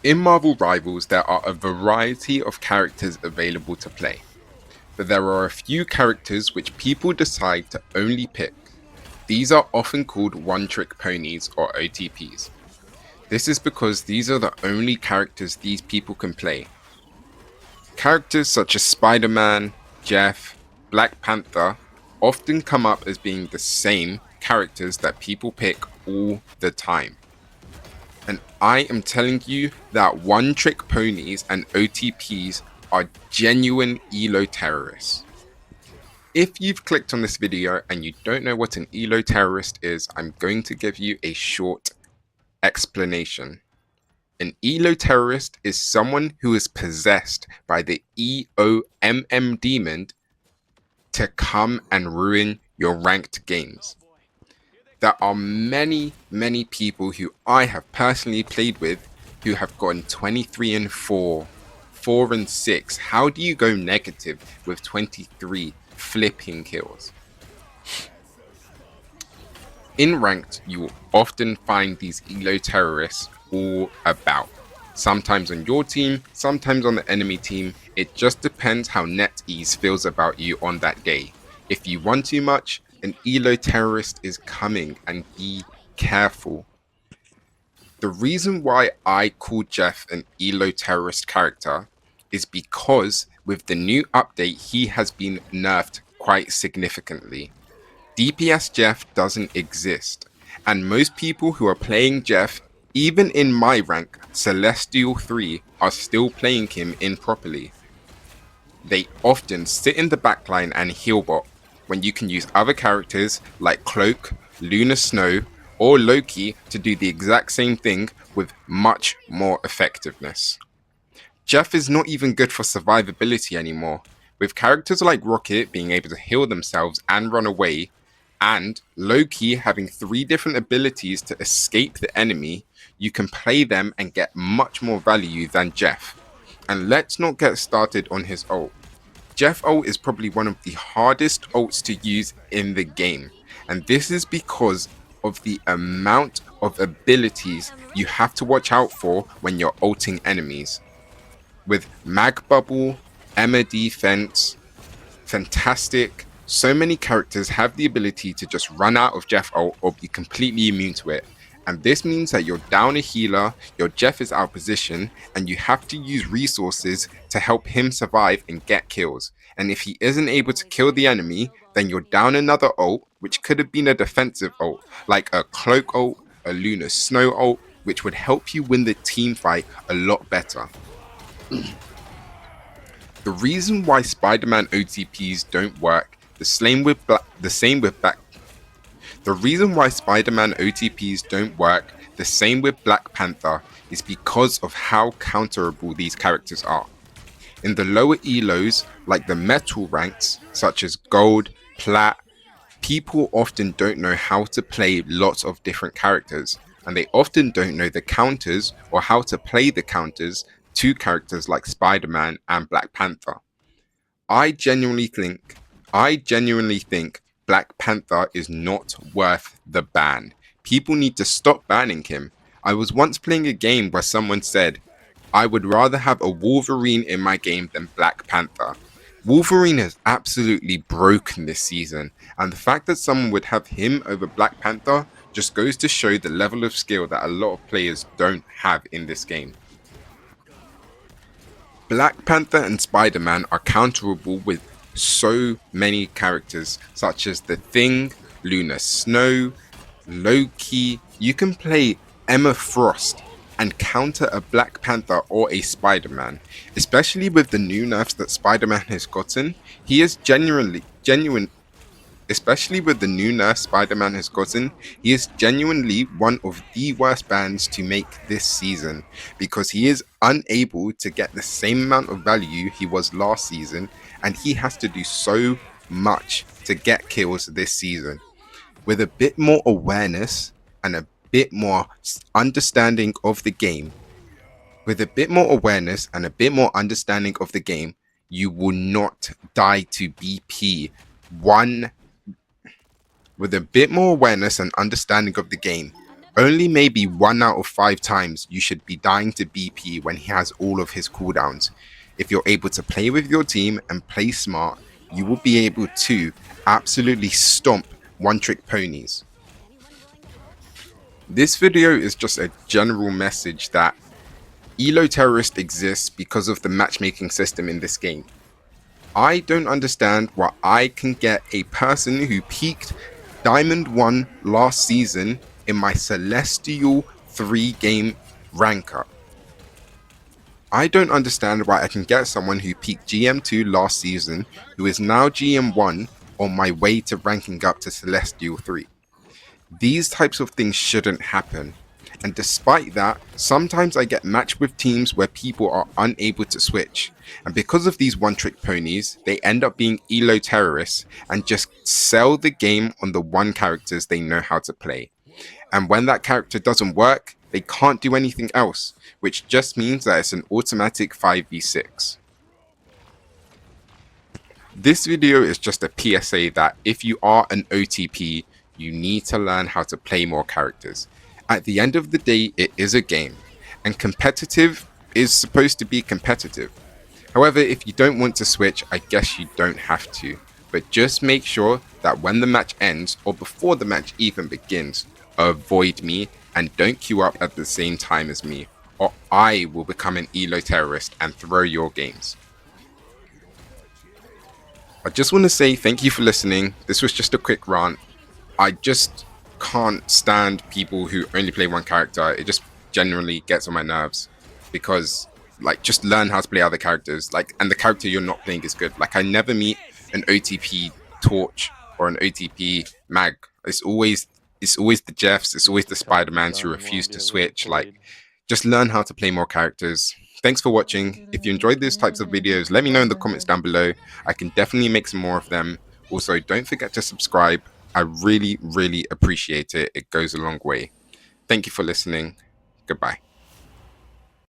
In Marvel Rivals, there are a variety of characters available to play, but there are a few characters which people decide to only pick. These are often called one-trick ponies or OTPs. This is because these are the only characters these people can play. Characters such as Spider-Man, Jeff, Black Panther often come up as being the same characters that people pick all the time. And I am telling you that one-trick ponies and OTPs are genuine elo terrorists. If you've clicked on this video and you don't know what an elo terrorist is, I'm going to give you a short explanation. An elo terrorist is someone who is possessed by the EOMM demon to come and ruin your ranked games. There are many people who I have personally played with who have gotten 23 and 4, 4 and 6. How do you go negative with 23 flipping kills? In ranked, you will often find these elo terrorists all about. Sometimes on your team, sometimes on the enemy team. It just depends how NetEase feels about you on that day. If you won too much, an elo terrorist is coming, and be careful. The reason why I call Jeff an elo terrorist character is because with the new update, he has been nerfed quite significantly. DPS Jeff doesn't exist, and most people who are playing Jeff, even in my rank, Celestial 3, are still playing him improperly. They often sit in the backline and healbot when you can use other characters like Cloak, Lunar Snow, or Loki to do the exact same thing with much more effectiveness. Jeff is not even good for survivability anymore, with characters like Rocket being able to heal themselves and run away, and Loki having 3 different abilities to escape the enemy. You can play them and get much more value than Jeff. And let's not get started on his ult. Jeff ult is probably one of the hardest ults to use in the game, and this is because of the amount of abilities you have to watch out for when you're ulting enemies. With Mag Bubble, Emma Defense, Fantastic, so many characters have the ability to just run out of Jeff ult or be completely immune to it. And this means that you're down a healer, your Jeff is out of position, and you have to use resources to help him survive and get kills. And if he isn't able to kill the enemy, then you're down another ult, which could have been a defensive ult, like a Cloak ult, a Lunar Snow ult, which would help you win the team fight a lot better. The reason why Spider-Man OTPs don't work, the reason why Spider-Man OTPs don't work the same with Black Panther is because of how counterable these characters are. In the lower elos, like the metal ranks, such as Gold, Plat, people often don't know how to play lots of different characters, and they often don't know the counters or how to play the counters to characters like Spider-Man and Black Panther. I genuinely think Black Panther is not worth the ban. People need to stop banning him. I was once playing a game where someone said, I would rather have a Wolverine in my game than Black Panther. Wolverine is absolutely broken this season, and the fact that someone would have him over Black Panther just goes to show the level of skill that a lot of players don't have in this game. Black Panther and Spider-Man are counterable with so many characters such as The Thing, Lunar Snow, Loki. You can play Emma Frost and counter a Black Panther or a Spider-Man, especially with the new nerfs that Spider-Man has gotten. He is especially with the new nerf Spider-Man has gotten, he is genuinely one of the worst bans to make this season, because he is unable to get the same amount of value he was last season, and he has to do so much to get kills this season. With a bit more awareness and a bit more understanding of the game, you will not die to BP. With a bit more awareness and understanding of the game, Only maybe 1 out of 5 times you should be dying to BP when he has all of his cooldowns. If you're able to play with your team and play smart, you will be able to absolutely stomp one-trick ponies. This video is just a general message that Elo Terrorist exists because of the matchmaking system in this game. I don't understand why I can get a person who peaked Diamond 1 last season in my Celestial 3-game rank up. I don't understand why I can get someone who peaked GM2 last season who is now GM1 on my way to ranking up to Celestial 3. These types of things shouldn't happen. And despite that, sometimes I get matched with teams where people are unable to switch. And because of these one-trick ponies, they end up being Elo terrorists and just sell the game on the one characters they know how to play. And when that character doesn't work, they can't do anything else, which just means that it's an automatic 5v6. This video is just a PSA that if you are an OTP, you need to learn how to play more characters. At the end of the day, it is a game, and competitive is supposed to be competitive. However, if you don't want to switch, I guess you don't have to. But just make sure that when the match ends, or before the match even begins, avoid me and don't queue up at the same time as me, or I will become an Elo terrorist and throw your games. I just want to say thank you for listening. This was just a quick rant. I just can't stand people who only play one character. It just generally gets on my nerves because just learn how to play other characters, and the character you're not playing is good. I never meet an OTP Torch or an OTP Mag. It's always the Jeffs, it's always the Spider-Mans who refuse to switch. Just learn how to play more characters. Thanks for watching. If you enjoyed these types of videos, let me know in the comments down below. I can definitely make some more of them. Also, don't forget to subscribe. I really, really appreciate it. It goes a long way. Thank you for listening. Goodbye.